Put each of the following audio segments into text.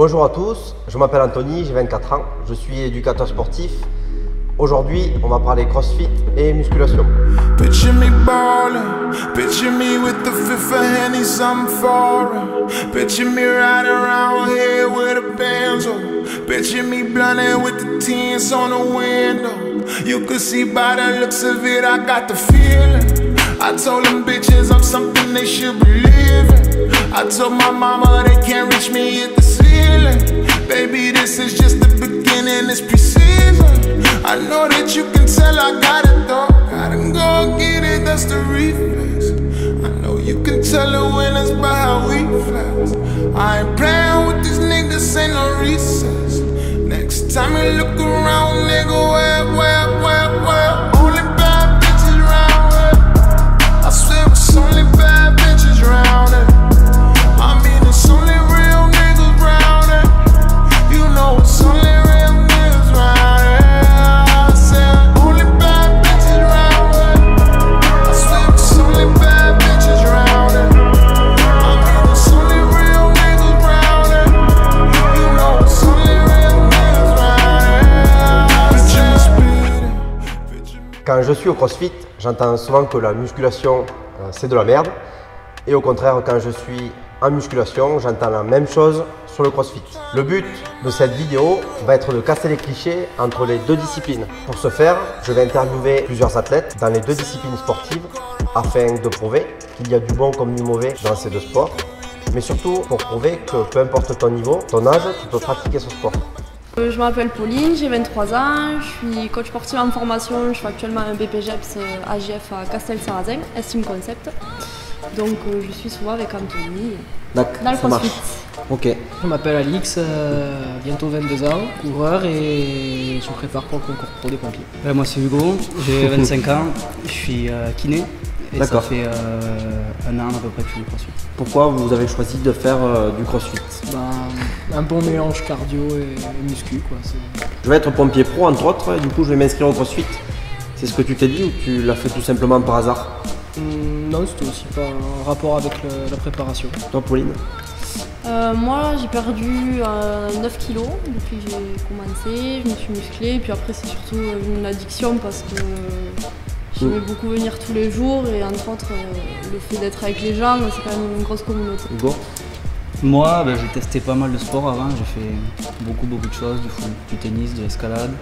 Bonjour à tous, je m'appelle Anthony, j'ai 24 ans, je suis éducateur sportif. Aujourd'hui, on va parler crossfit et musculation. Picture me ballin', picture me with the fifth of Henny, something foreign. Picture me riding around here with a Benzo. Picture me blunting with the tints on the window. You could see by the looks of it, I got the feeling. I told them bitches I'm something they should believe in. I told my mama they can't reach me at the ceiling. Baby, this is just the beginning, it's precision. I know that you can tell I got it though. Gotta go get it, that's the reflex. I know you can tell the winners by how we flex. I ain't playing with these niggas, ain't no recess. Next time you look around, nigga, where? Only bad bitches round here. I swear it's only bad bitches round here. I mean it's only real niggas round here. You know it's only real niggas round here. I said only bad bitches round here. I swear it's only bad bitches round here. I mean it's only real niggas round here. You know it's only real niggas round here. Quand je suis au crossfit, j'entends souvent que la musculation, c'est de la merde. Et au contraire, quand je suis en musculation, j'entends la même chose sur le crossfit. Le but de cette vidéo va être de casser les clichés entre les deux disciplines. Pour ce faire, je vais interviewer plusieurs athlètes dans les deux disciplines sportives afin de prouver qu'il y a du bon comme du mauvais dans ces deux sports, mais surtout pour prouver que peu importe ton niveau, ton âge, tu peux pratiquer ce sport. Je m'appelle Pauline, j'ai 23 ans, je suis coach sportif en formation, je fais actuellement un BPGEPS AGF à Castel-Sarrazin, Estime Concept. Donc je suis souvent avec Anthony dans le crossfit. Ok. Je m'appelle Alix, bientôt 22 ans, coureur et je me prépare pour le concours pro des pompiers. Moi c'est Hugo, j'ai 25 ans, je suis kiné et ça fait un an à peu près que je fais du crossfit. Pourquoi vous avez choisi de faire du crossfit? Un bon mélange cardio et muscu quoi. Je vais être pompier pro entre autres, et du coup je vais m'inscrire au crossfit. C'est ce que tu t'es dit ou tu l'as fait tout simplement par hasard? Non, c'était aussi pas en rapport avec la préparation. Toi Pauline? Moi j'ai perdu 9 kilos depuis que j'ai commencé, je me suis musclée, puis après c'est surtout une addiction parce que j'aimais beaucoup venir tous les jours et entre autres le fait d'être avec les gens, c'est quand même une grosse communauté. Hugo? Moi j'ai testé pas mal de sports avant, j'ai fait beaucoup de choses, du tennis, de l'escalade,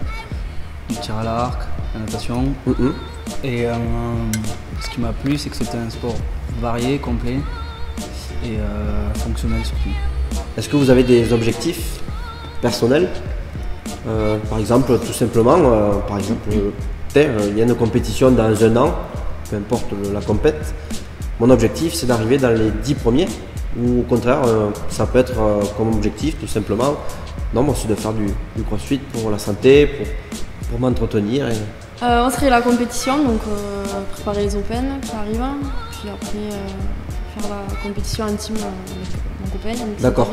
du tir à l'arc, la natation. Et ce qui m'a plu c'est que c'était un sport varié, complet et fonctionnel surtout. Est-ce que vous avez des objectifs personnels? Par exemple, tout simplement, il y a une compétition dans un an, peu importe la compète. Mon objectif c'est d'arriver dans les 10 premiers ou au contraire ça peut être comme objectif tout simplement, non moi c'est de faire du crossfit pour la santé, pour m'entretenir. On serait la compétition, donc préparer les Open qui arrivent, puis après faire la compétition intime avec mon copain. D'accord,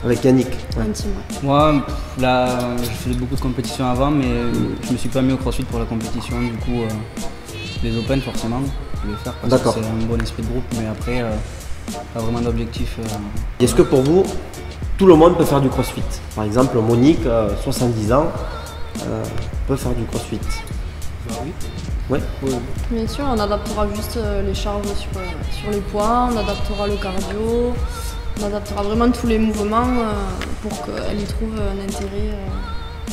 avec Yannick. Ouais. Intime, ouais. Moi là je faisais beaucoup de compétitions avant mais je me suis pas mis au crossfit pour la compétition, du coup les Open forcément je voulais faire parce que c'est un bon esprit de groupe, mais après pas vraiment d'objectif. Est-ce que pour vous tout le monde peut faire du crossfit? Par exemple Monique, 70 ans, peut faire du crossfit? Oui. Ouais. Oui. Bien sûr, on adaptera juste les charges sur les poids, on adaptera le cardio, on adaptera vraiment tous les mouvements pour qu'elle y trouve un intérêt.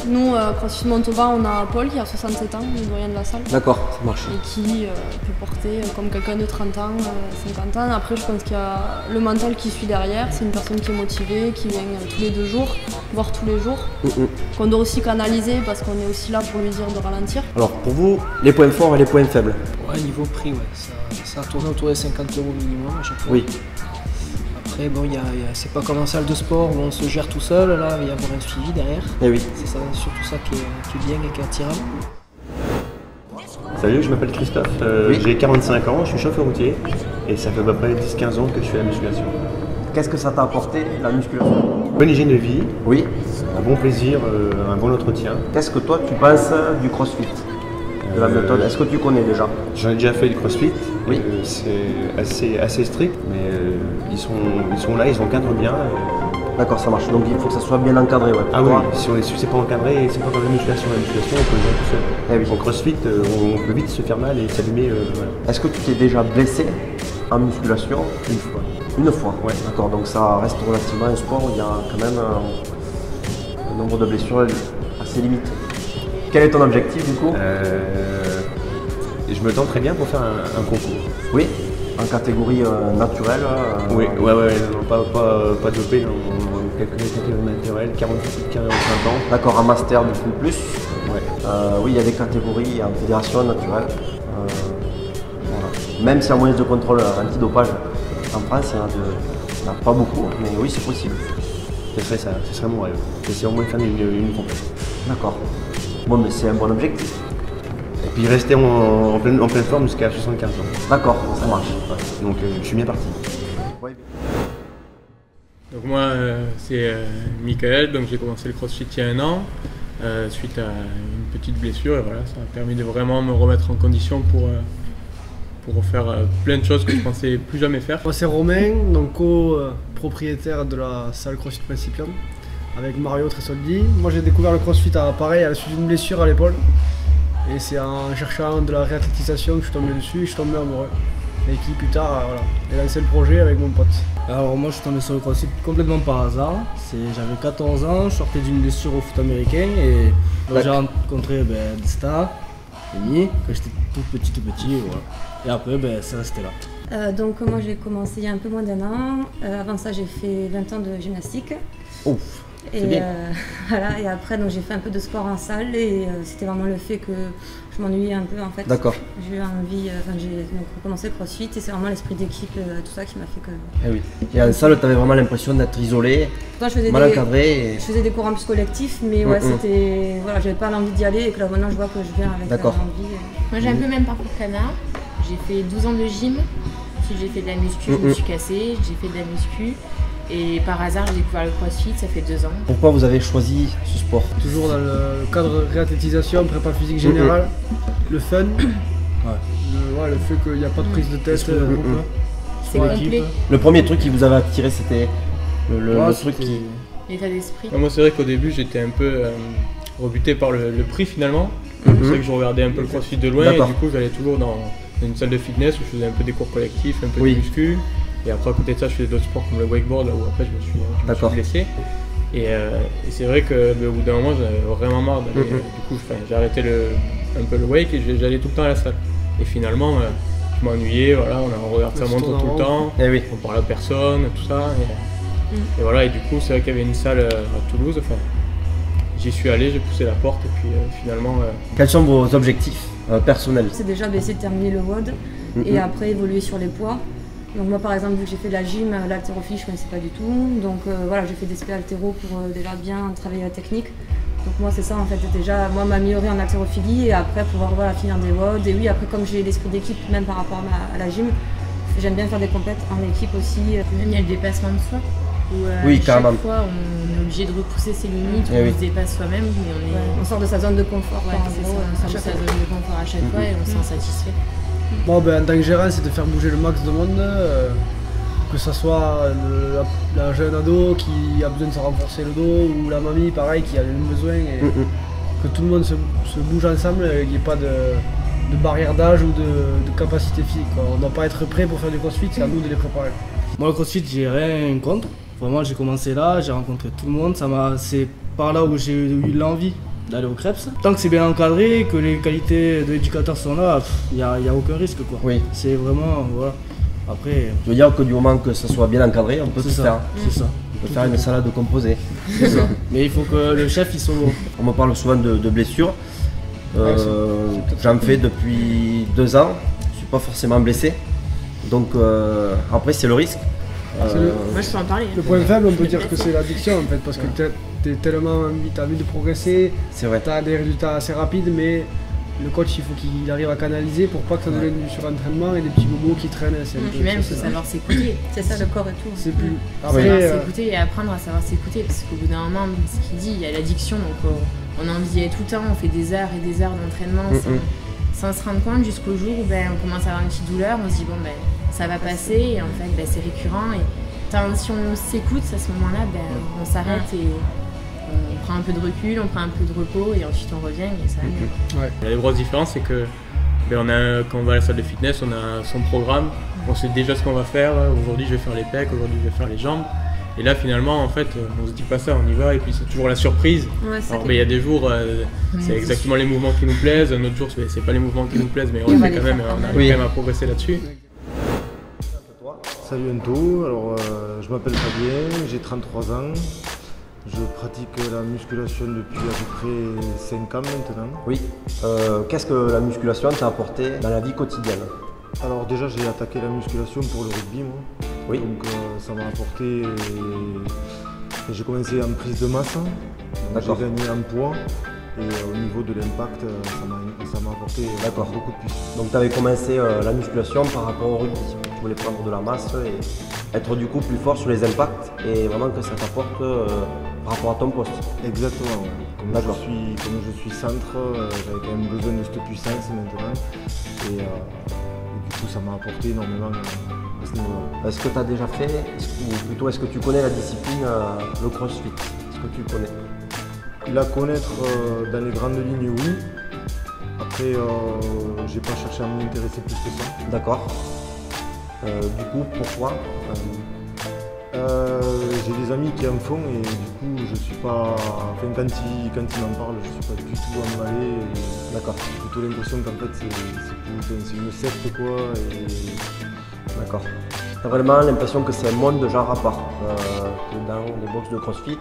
Nous, CrossFit Montauban, on a Paul qui a 67 ans, le doyen de la salle. D'accord, ça marche. Et qui peut porter comme quelqu'un de 30 ans, 50 ans. Après, je pense qu'il y a le mental qui suit derrière. C'est une personne qui est motivée, qui vient tous les 2 jours, voire tous les jours. Qu'on doit aussi canaliser parce qu'on est aussi là pour lui dire de ralentir. Alors, pour vous, les points forts et les points faibles? Ouais, niveau prix, ouais. Ça tourne autour des 50 € minimum à chaque fois. Oui. Après, bon, c'est pas comme en salle de sport où on se gère tout seul, là, il va y avoir un suivi derrière. Et oui. C'est surtout ça qui est bien et qui est attirant. Salut, je m'appelle Christophe, j'ai 45 ans, je suis chauffeur routier et ça fait à peu près 10-15 ans que je fais la musculation. Qu'est-ce que ça t'a apporté la musculation? Bonne hygiène de vie, Oui. un bon plaisir, un bon entretien. Qu'est-ce que toi tu penses du crossfit? De la méthode, est-ce que tu connais déjà? J'en ai déjà fait du crossfit, Oui. C'est assez strict, mais ils sont là, ils encadrent bien. D'accord, ça marche. Donc il faut que ça soit bien encadré. Ouais. Ah oui, si c'est pas encadré, c'est pas comme la musculation. La musculation, on peut le faire tout seul. Eh oui. En crossfit, on peut vite se faire mal et s'allumer. Voilà. Est-ce que tu t'es déjà blessé en musculation? Une fois. Une fois. Ouais. D'accord, donc ça reste relativement un sport où il y a quand même un nombre de blessures assez limité. Quel est ton objectif du coup? Je me tente très bien pour faire un concours. Oui, en catégorie naturelle. Oui, ouais, non, pas dopé, dans quelques catégories naturelles, 45 ans. D'accord, en master du coup plus. Ouais. Oui, il y a des catégories en fédération naturelle. Voilà. Même si en moyens de contrôle antidopage en France, il n'y en a pas beaucoup, mais oui, c'est possible. Ce serait mon rêve. C'est au moins faire une compétition. D'accord. Bon, mais c'est un bon objectif. Et puis rester en pleine forme jusqu'à 75 ans. D'accord, ça marche. Ouais. Donc je suis bien parti. Oui. Donc moi c'est Michael, donc j'ai commencé le CrossFit il y a 1 an suite à une petite blessure et voilà, ça m'a permis de vraiment me remettre en condition pour faire plein de choses que je pensais plus jamais faire. Moi c'est Romain, donc co-propriétaire de la salle CrossFit Principium avec Mario Tresoldi. Moi j'ai découvert le CrossFit pareil à la suite d'une blessure à l'épaule et c'est en cherchant de la réathlétisation que je suis tombé dessus et je suis tombé amoureux. Et qui plus tard voilà, j'ai lancé le projet avec mon pote. Alors moi je suis tombé sur le CrossFit complètement par hasard. J'avais 14 ans, je sortais d'une blessure au foot américain et j'ai rencontré des stars, Amy, quand j'étais tout petit et voilà. Et après c'est resté là. Donc moi j'ai commencé il y a un peu moins d'1 an. Avant ça j'ai fait 20 ans de gymnastique. Ouf, et bien. Voilà, et après donc j'ai fait un peu de sport en salle et c'était vraiment le fait que je m'ennuyais un peu en fait. D'accord. J'ai eu envie, j'ai donc recommencé le CrossFit et c'est vraiment l'esprit d'équipe, tout ça qui m'a fait que... Eh oui. Et en salle, tu avais vraiment l'impression d'être isolé, mal encadré. Je faisais des cours en plus collectifs, mais ouais, c'était... Voilà, j'avais pas l'envie d'y aller et que là maintenant je vois que je viens avec l'envie. Moi j'ai un peu le même parcours qu'Anna. J'ai fait 12 ans de gym, ensuite j'ai fait de la muscu, je me suis cassée, j'ai fait de la muscu. Et par hasard, j'ai découvert le CrossFit, ça fait 2 ans. Pourquoi vous avez choisi ce sport? Toujours dans le cadre réathlétisation, prépa physique générale, le fun, le fait qu'il n'y a pas de prise de tête. C'est complet. Le premier truc qui vous avait attiré, c'était le truc qui... L'état d'esprit. Moi c'est vrai qu'au début j'étais un peu rebuté par le prix finalement. C'est vrai que je regardais un peu le CrossFit de loin et du coup j'allais toujours dans une salle de fitness où je faisais un peu des cours collectifs, un peu de muscu. Et après à côté de ça je faisais d'autres sports comme le wakeboard là où après je me suis blessé. Et c'est vrai qu'au bout d'un moment j'avais vraiment marre d'aller. Du coup j'ai arrêté un peu le wake et j'allais tout le temps à la salle. Et finalement je m'ennuyais, voilà, on regarde sa montre tout le temps, on parle à personne, tout ça. Et voilà, et du coup c'est vrai qu'il y avait une salle à Toulouse, enfin, j'y suis allé, j'ai poussé la porte et puis finalement... Quels sont vos objectifs personnels? C'est déjà essayer de terminer le WOD et après évoluer sur les poids. Donc moi par exemple, vu que j'ai fait de la gym, l'haltérophilie je ne connaissais pas du tout, donc voilà, j'ai fait des spé haltéro pour déjà bien travailler la technique. Donc moi c'est ça en fait, déjà moi m'améliorer en haltérophilie et après pouvoir finir des WOD. Et oui, après comme j'ai l'esprit d'équipe même par rapport à la gym, j'aime bien faire des compètes en équipe aussi. Même il y a le dépassement de soi. Où chaque fois on est obligé de repousser ses limites, on se dépasse soi-même, mais on sort de sa zone de confort. On sort de sa zone de confort à chaque fois et on se sent satisfait. Bon, en tant que gérant, c'est de faire bouger le max de monde, que ce soit la jeune ado qui a besoin de se renforcer le dos ou la mamie pareil qui a le même besoin et que tout le monde se bouge ensemble, qu'il n'y ait pas de barrière d'âge ou de capacité physique, quoi. On ne doit pas être prêt pour faire du CrossFit, c'est à nous de les préparer. Moi le CrossFit j'ai rien contre, vraiment j'ai commencé là, j'ai rencontré tout le monde, c'est par là où j'ai eu l'envie d'aller au Krebs. Tant que c'est bien encadré, que les qualités de l'éducateur sont là, il n'y a aucun risque quoi. Oui. C'est vraiment, voilà. Après... Je veux dire que du moment que ça soit bien encadré, on peut tout faire. C'est ça. On peut faire une salade composée. C'est ça. Mais il faut que le chef il soit bon. On me parle souvent de blessures. J'en fais depuis 2 ans, je ne suis pas forcément blessé. Donc après c'est le risque. Moi je peux en parler. Le point faible on peut dire que c'est l'addiction en fait, parce que tu es tellement envie de progresser, tu as des résultats assez rapides, mais le coach il faut qu'il arrive à canaliser pour pas que ça devienne du surentraînement et des petits bobos qui traînent. Puis même il faut savoir s'écouter. C'est ça le corps et tout. C'est plus... Savoir s'écouter et apprendre à savoir s'écouter, parce qu'au bout d'un moment, ce qu'il dit, il y a l'addiction, donc on a envie d'y aller tout le temps, on fait des heures et des heures d'entraînement sans se rendre compte jusqu'au jour où on commence à avoir une petite douleur, on se dit bon ça va passer et en fait c'est récurrent si on s'écoute à ce moment-là, on s'arrête et on prend un peu de recul, on prend un peu de repos et ensuite on revient et ça va mieux. Ouais. La grosse différence, c'est que quand on va à la salle de fitness, on a son programme, on sait déjà ce qu'on va faire. Aujourd'hui, je vais faire les pecs, aujourd'hui, je vais faire les jambes. Et là, finalement, en fait, on se dit pas ça, on y va et puis c'est toujours la surprise. Ouais, alors, il y a des jours, c'est exactement les mouvements qui nous plaisent, un autre jour, c'est pas les mouvements qui nous plaisent, mais on arrive quand même à progresser là-dessus. Salut Anto, alors je m'appelle Fabien, j'ai 33 ans. Je pratique la musculation depuis à peu près 5 ans maintenant. Oui. Qu'est-ce que la musculation t'a apporté dans la vie quotidienne? Alors déjà j'ai attaqué la musculation pour le rugby moi. Oui. Donc ça m'a apporté... J'ai commencé en prise de masse, j'ai gagné en poids. Et au niveau de l'impact, ça m'a apporté beaucoup de puissance. Donc tu avais commencé la musculation par rapport au rugby. Tu voulais prendre de la masse et être du coup plus fort sur les impacts et vraiment que ça t'apporte par rapport à ton poste. Exactement, ouais. Comme je suis centre, j'avais quand même besoin de cette puissance maintenant. Et du coup ça m'a apporté énormément à ce niveau-là. Est-ce que tu as déjà fait, ou plutôt est-ce que tu connais la discipline, le crossfit? Est-ce que tu le connais? La connaître dans les grandes lignes, oui. Après, j'ai pas cherché à m'y intéresser plus que ça. D'accord. Du coup, pourquoi j'ai des amis qui en font et du coup, je suis pas. Enfin, quand ils m'en parlent, je suis pas du tout emballé. D'accord. J'ai plutôt l'impression qu'en fait, c'est une secte quoi. D'accord. T'as vraiment l'impression que c'est un monde de genre à part. Dans les box de CrossFit.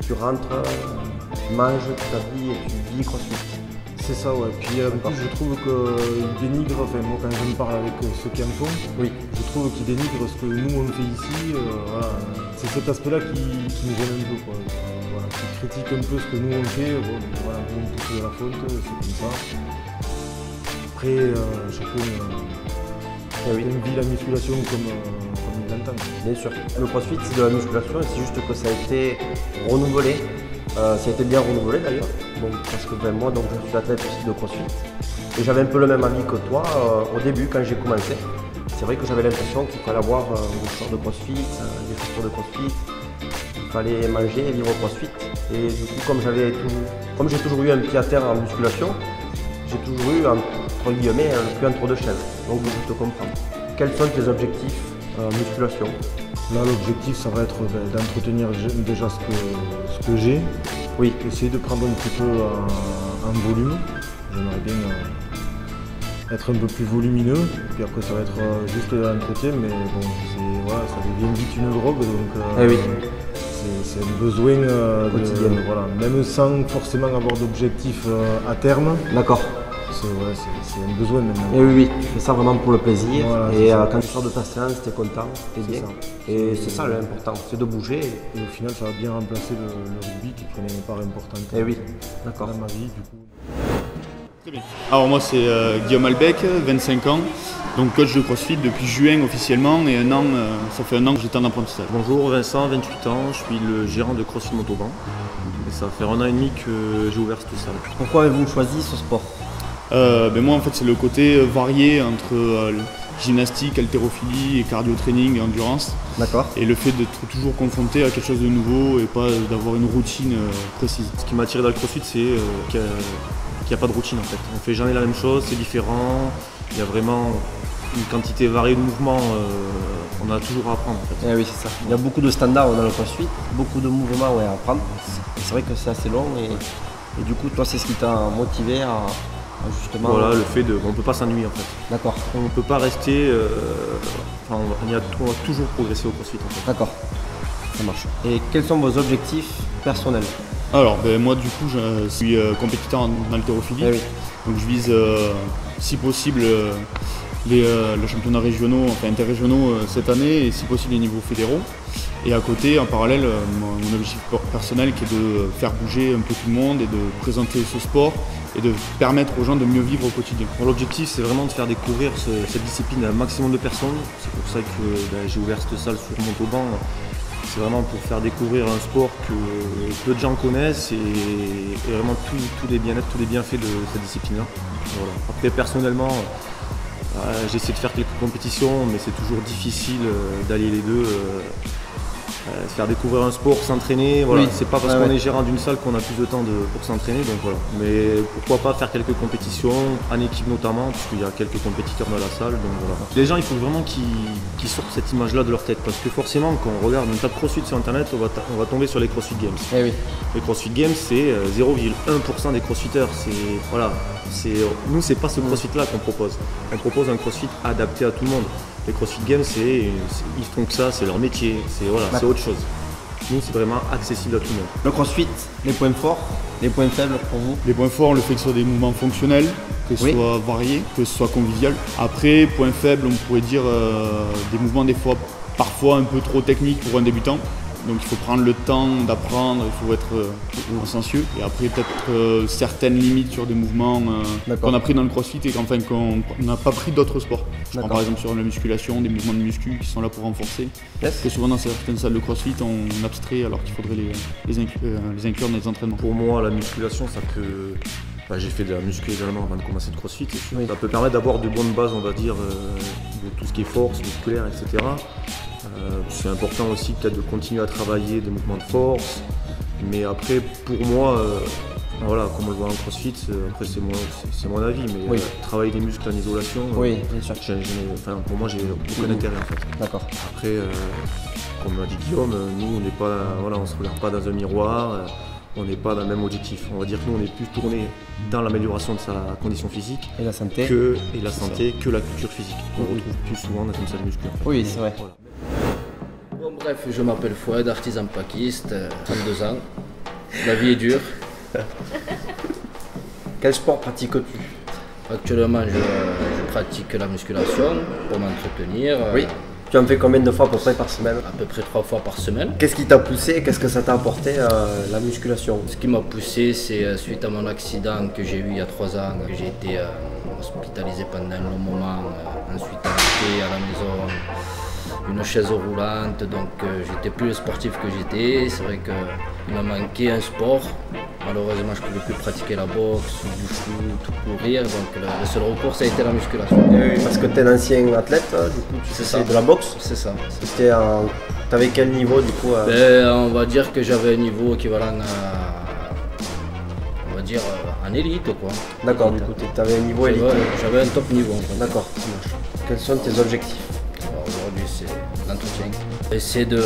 Tu rentres, tu manges, tu t'habilles et tu vis CrossFit. C'est ça, ouais. Puis en plus, je trouve qu'ils dénigrent, enfin moi quand je me parle avec ceux qui en font, je trouve qu'ils dénigrent ce que nous on fait ici. Voilà. C'est cet aspect-là qui me gêne un peu, quoi. Voilà. Qui critique un peu ce que nous on fait. Bon, voilà, nous on pousse de la faute, c'est comme ça. Après, chacun vit la musculation comme il l'entend. Bien sûr. Le CrossFit, c'est de la musculation et c'est juste que ça a été renouvelé. Ça a été bien renouvelé d'ailleurs. Bon, parce que moi, donc, je suis athlète aussi de CrossFit. Et j'avais un peu le même avis que toi au début quand j'ai commencé. C'est vrai que j'avais l'impression qu'il fallait avoir des shorts de CrossFit, des chaussures de CrossFit. Il fallait manger et vivre au CrossFit. Et du coup, comme j'ai toujours eu un pied à terre en musculation, j'ai toujours eu, entre guillemets, un cul entre deux chaises. Donc je te comprends. Quels sont tes objectifs musculation? Là, l'objectif, ça va être d'entretenir déjà ce que j'ai. Oui. Essayer de prendre un petit peu en volume. J'aimerais bien être un peu plus volumineux. Puis après, ça va être juste l'entretien, mais bon, voilà, ça devient vite une drogue. Donc, c'est un besoin quotidien. Voilà, même sans forcément avoir d'objectif à terme. D'accord. C'est un besoin maintenant. Et oui, tu fais ça vraiment pour le plaisir. Voilà, et quand tu sors de ta séance, tu es content, tu es bien. Et c'est ça l'important, c'est de bouger. Et au final, ça va bien remplacer le rugby qui prenait une part importante d'accord. Dans ma vie. Du coup. Très bien. Alors moi, c'est Guillaume Albec, 25 ans, donc coach de CrossFit depuis juin officiellement et ça fait un an que j'étais en apprentissage. Bonjour Vincent, 28 ans, je suis le gérant de CrossFit Montauban. Et ça fait 1 an et demi que j'ai ouvert cette salle. Pourquoi avez-vous choisi ce sport? Moi en fait c'est le côté varié entre gymnastique, haltérophilie et cardio-training et endurance. D'accord. Et le fait d'être toujours confronté à quelque chose de nouveau et pas d'avoir une routine précise. Ce qui m'a attiré dans le CrossFit c'est qu'il n'y a pas de routine en fait. On fait jamais la même chose, c'est différent. Il y a vraiment une quantité variée de mouvements, on a toujours à apprendre en fait. Oui, c'est ça. Il y a beaucoup de standards dans le CrossFit, beaucoup de mouvements à apprendre. C'est vrai que c'est assez long et du coup toi c'est ce qui t'a motivé à justement... Voilà, le fait qu'on ne peut pas s'ennuyer en fait. D'accord. On ne peut pas rester... on va toujours progresser au CrossFit en fait. D'accord, ça marche. Et quels sont vos objectifs personnels? Alors moi du coup je suis compétiteur en haltérophilie. Donc je vise si possible les championnats régionaux, enfin interrégionaux cette année et si possible les niveaux fédéraux. Et à côté, en parallèle, mon objectif personnel qui est de faire bouger un peu tout le monde et de présenter ce sport et de permettre aux gens de mieux vivre au quotidien. L'objectif c'est vraiment de faire découvrir cette discipline à un maximum de personnes. C'est pour ça que j'ai ouvert cette salle sur Montauban. C'est vraiment pour faire découvrir un sport que peu de gens connaissent et vraiment tous les bien-être, tous les bienfaits de cette discipline-là. Voilà. Après personnellement, J'essaie de faire quelques compétitions, mais c'est toujours difficile d'allier les deux. Se faire découvrir un sport, s'entraîner, voilà. Oui. C'est pas parce qu'on est gérant d'une salle qu'on a plus de temps pour s'entraîner, donc voilà. Mais pourquoi pas faire quelques compétitions, en équipe notamment, puisqu'il y a quelques compétiteurs dans la salle, donc voilà. Les gens, il faut vraiment qu'ils sortent cette image-là de leur tête, parce que forcément, quand on regarde une tape CrossFit sur internet, on va tomber sur les CrossFit Games. Eh oui. Les CrossFit Games, c'est 0,1% des CrossFitters. Voilà. Nous, c'est pas ce CrossFit-là qu'on propose. On propose un CrossFit adapté à tout le monde. Les CrossFit Games, ils font que ça, c'est leur métier, c'est autre chose. Nous, c'est vraiment accessible à tout le monde. Le CrossFit, les points forts, les points faibles pour vous? Les points forts, le fait que ce soit des mouvements fonctionnels, que ce soit varié, que ce soit convivial. Après, points faibles, on pourrait dire des mouvements des fois, parfois un peu trop techniques pour un débutant. Donc il faut prendre le temps d'apprendre, il faut être consciencieux. Et après peut-être certaines limites sur des mouvements qu'on a pris dans le CrossFit et qu'on n'a pas pris d'autres sports. Je prends par exemple sur la musculation, des mouvements de muscu qui sont là pour renforcer. Que souvent dans certaines salles de CrossFit on abstrait alors qu'il faudrait les inclure dans les entraînements. Pour moi la musculation ça peut... j'ai fait de la muscu également avant de commencer le CrossFit. Ça peut permettre d'avoir de bonnes bases, on va dire, de tout ce qui est force, musculaire, etc. C'est important aussi peut-être de continuer à travailler des mouvements de force. Mais après, pour moi, voilà, comme on le voit en CrossFit, après c'est mon avis, mais travailler des muscles en isolation, bien sûr. Pour moi, j'ai aucun intérêt en fait. D'accord. Après, comme l'a dit Guillaume, nous, on ne se regarde pas dans un miroir. On n'est pas dans le même objectif. On va dire que nous, on est plus tourné dans l'amélioration de sa condition physique et la santé que la culture physique qu'on retrouve plus souvent dans une salle musculaire. Oui, c'est vrai. Voilà. Bon, bref, je m'appelle Fouad, artisan paquiste, 32 ans. La vie est dure. Quel sport pratiques-tu? Actuellement, je pratique la musculation pour m'entretenir. Oui. Tu en fais combien de fois à peu près par semaine? À peu près 3 fois par semaine. Qu'est-ce qui t'a poussé? Qu'est-ce que ça t'a apporté la musculation? Ce qui m'a poussé, c'est suite à mon accident que j'ai eu il y a 3 ans, que j'ai été hospitalisé pendant un long moment, ensuite arrêté à la maison, une chaise roulante, donc j'étais plus le sportif que j'étais. C'est vrai qu'il m'a manqué un sport. Malheureusement, je ne pouvais plus pratiquer la boxe, du foot, courir, donc le seul recours, ça a été la musculation. Oui, parce que tu es un ancien athlète, du coup, tu faisais de la boxe? C'est ça. Tu avais quel niveau, du coup On va dire que j'avais un niveau équivalent on va dire, en élite, quoi. D'accord, du coup, tu avais un niveau élite. J'avais un top niveau. D'accord, ça marche. Quels sont tes objectifs? Aujourd'hui, c'est l'entretien. Essayer de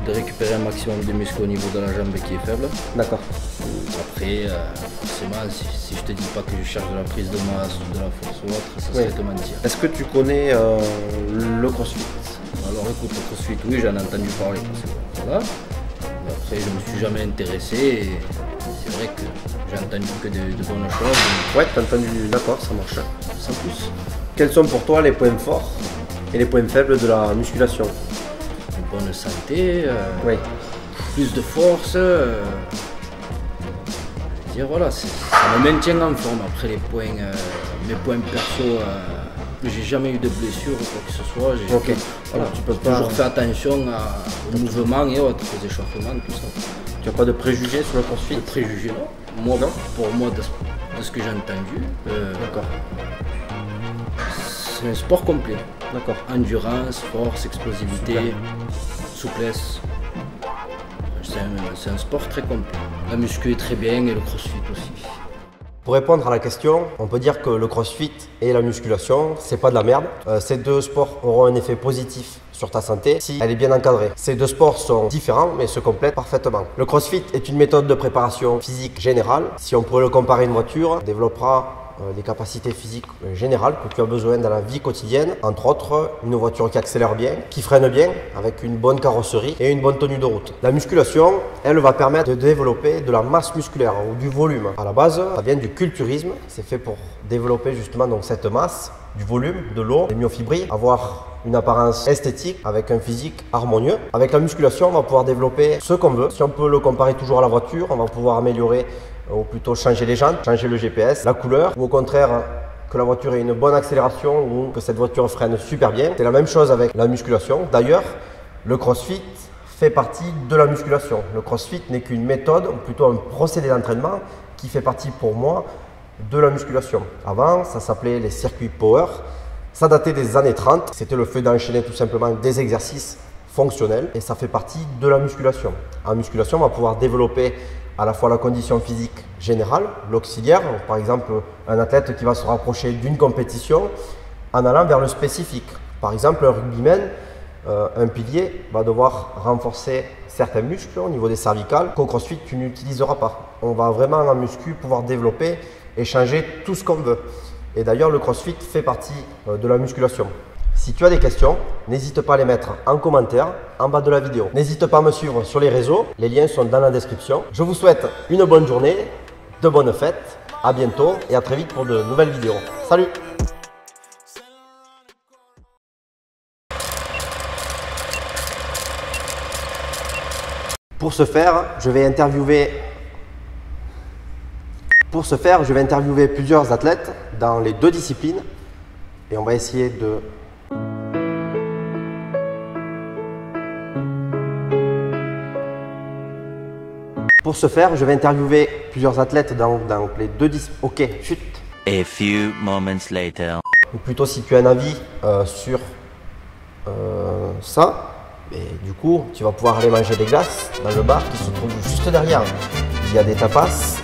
récupérer un maximum de muscles au niveau de la jambe qui est faible. D'accord. Après, forcément, si je te dis pas que je cherche de la prise de masse ou de la force ou autre, ça serait te mentir. Est-ce que tu connais le CrossFit? Alors écoute, le CrossFit, oui, j'en ai entendu parler. Voilà. Mais après, je ne me suis jamais intéressé. Et c'est vrai que j'ai entendu que de bonnes choses. Ouais, t'as entendu, d'accord, ça marche. Sans plus. Quels sont pour toi les points forts et les points faibles de la musculation? Une bonne santé, plus de force. Voilà, ça me maintient en forme. Après mes points perso, j'ai jamais eu de blessure ou quoi que ce soit. Voilà, tu peux toujours faire attention aux mouvements et autres, aux échauffements, tout ça. Tu n'as pas de préjugés sur le CrossFit? De préjugés, non. Moi, pour moi, de ce que j'ai entendu, c'est un sport complet. D'accord. Endurance, force, explosivité, souplesse. C'est un sport très complet. La muscu est très bien et le CrossFit aussi. Pour répondre à la question, on peut dire que le CrossFit et la musculation, c'est pas de la merde. Ces deux sports auront un effet positif sur ta santé si elle est bien encadrée. Ces deux sports sont différents mais se complètent parfaitement. Le CrossFit est une méthode de préparation physique générale. Si on pourrait le comparer à une voiture, on développera des capacités physiques générales que tu as besoin dans la vie quotidienne, entre autres une voiture qui accélère bien, qui freine bien, avec une bonne carrosserie et une bonne tenue de route. La musculation, elle va permettre de développer de la masse musculaire ou du volume. À la base, ça vient du culturisme, c'est fait pour développer justement donc cette masse, du volume, de l'eau, des myofibrilles, avoir une apparence esthétique avec un physique harmonieux. Avec la musculation, on va pouvoir développer ce qu'on veut. Si on peut le comparer toujours à la voiture, on va pouvoir améliorer ou plutôt changer les jantes, changer le GPS, la couleur, ou au contraire que la voiture ait une bonne accélération ou que cette voiture freine super bien. C'est la même chose avec la musculation. D'ailleurs, le CrossFit fait partie de la musculation. Le CrossFit n'est qu'une méthode, ou plutôt un procédé d'entraînement qui fait partie pour moi de la musculation. Avant, ça s'appelait les circuits power. Ça datait des années 30, c'était le fait d'enchaîner tout simplement des exercices fonctionnels et ça fait partie de la musculation. En musculation, on va pouvoir développer à la fois la condition physique générale, l'auxiliaire, par exemple un athlète qui va se rapprocher d'une compétition en allant vers le spécifique. Par exemple, un rugbyman, un pilier va devoir renforcer certains muscles au niveau des cervicales qu'au CrossFit tu n'utiliseras pas. On va vraiment en muscu pouvoir développer et changer tout ce qu'on veut. Et d'ailleurs, le CrossFit fait partie de la musculation. Si tu as des questions, n'hésite pas à les mettre en commentaire en bas de la vidéo. N'hésite pas à me suivre sur les réseaux, les liens sont dans la description. Je vous souhaite une bonne journée, de bonnes fêtes, à bientôt et à très vite pour de nouvelles vidéos. Salut! Pour ce faire, je vais interviewer plusieurs athlètes dans les deux disciplines et on va essayer de les deux disciplines. Ok, chut. A few moments later. Ou plutôt si tu as un avis sur ça, et du coup tu vas pouvoir aller manger des glaces dans le bar qui se trouve juste derrière. Il y a des tapas,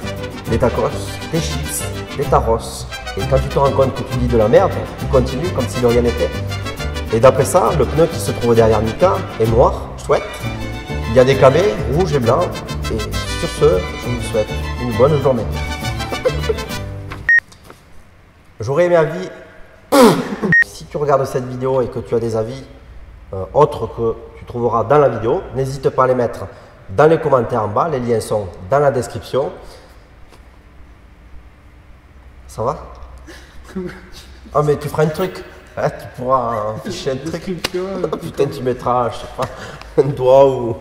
des tacos, des chips, des taros. Et quand tu te rends compte que tu dis de la merde, tu continues comme si de rien n'était. Et d'après ça, le pneu qui se trouve derrière Mika est noir, chouette. Il y a des câblés rouges et blancs. Et sur ce, je vous souhaite une bonne journée. J'aurais aimé avis. Si tu regardes cette vidéo et que tu as des avis autres que tu trouveras dans la vidéo, n'hésite pas à les mettre dans les commentaires en bas. Les liens sont dans la description. Ça va? Ah mais tu feras un truc, hein, tu pourras afficher un truc. Putain, tu mettras, je sais pas, un doigt ou...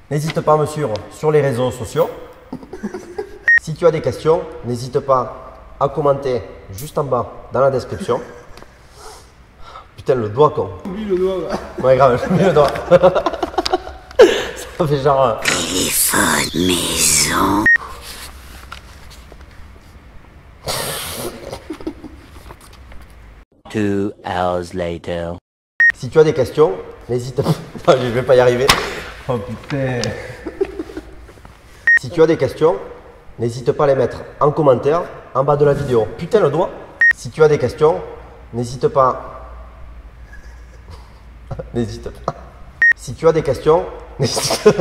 N'hésite pas à me suivre sur les réseaux sociaux. Si tu as des questions, n'hésite pas à commenter juste en bas dans la description. Putain, le doigt con. Oublie le doigt là. Ouais grave, j'oublie le doigt. Ça fait genre... Téléphone maison. Two hours later. Si tu as des questions, n'hésite pas. Je vais pas y arriver. Oh putain. Si tu as des questions, n'hésite pas à les mettre en commentaire en bas de la vidéo. Putain le doigt. Si tu as des questions, n'hésite pas. N'hésite pas. Si tu as des questions, n'hésite pas.